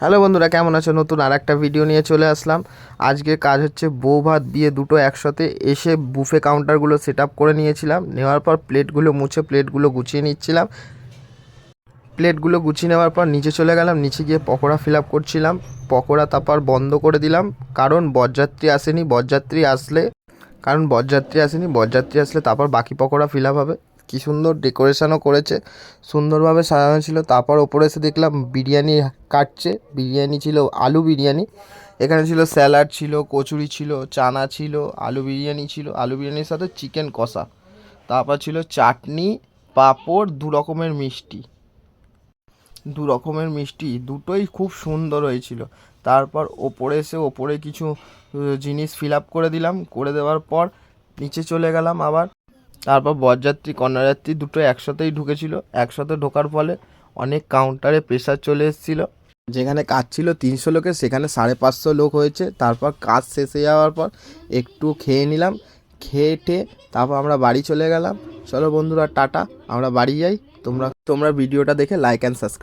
Hello বন্ধুরা, কেমন আছো? নতুন আর একটা ভিডিও নিয়ে চলে আসলাম। আজকে কাজ হচ্ছে বউ ভাত বিয়ে দুটো একসাথে। এসে বুফে কাউন্টারগুলো সেট আপ করে নিয়েছিলাম। নেওয়ার পর প্লেটগুলো মুছে প্লেটগুলো গুছিয়ে নিচ্ছিলাম। প্লেটগুলো গুছিয়ে নেওয়ার পর নিচে চলে গেলাম। নিচে গিয়ে পকোড়া ফিল আপ করছিলাম। পকোড়া তারপর বন্ধ করে দিলাম, কারণ বরযাত্রী আসেনি। বরযাত্রী আসলে তারপর বাকি পকোড়া ফিল আপ হবে। কী সুন্দর ডেকোরেশনও করেছে, সুন্দরভাবে সাজানো ছিল। তারপর ওপরে এসে দেখলাম বিরিয়ানি কাটছে। বিরিয়ানি ছিল আলু বিরিয়ানি। এখানে ছিল স্যালাড, ছিল কচুরি, ছিল চানা, ছিল আলু বিরিয়ানি, ছিল আলু বিরিয়ানির সাথে চিকেন কষা। তারপর ছিল চাটনি, পাঁপড়, দু রকমের মিষ্টি দুটোই খুব সুন্দর হয়েছিল। তারপর ওপরে এসে ওপরে কিছু জিনিস ফিল আপ করে দিলাম। করে দেওয়ার পর নিচে চলে গেলাম আবার। তারপর বরযাত্রী কন্যাযাত্রী দুটো একসাথেই ঢুকেছিল। একসাথে ঢোকার ফলে অনেক কাউন্টারে প্রেশার চলে এসেছিল। যেখানে কাজ ছিল 300 লোকের, সেখানে 550 লোক হয়েছে। তারপর কাজ শেষ হয়ে যাওয়ার পর একটু খেয়ে নিলাম। খেয়ে টেয়ে তারপর আমরা বাড়ি চলে গেলাম। চলো বন্ধুরা, টাটা, আমরা বাড়ি যাই। তোমরা ভিডিওটা দেখে লাইক অ্যান্ড সাবস্ক্রাইব।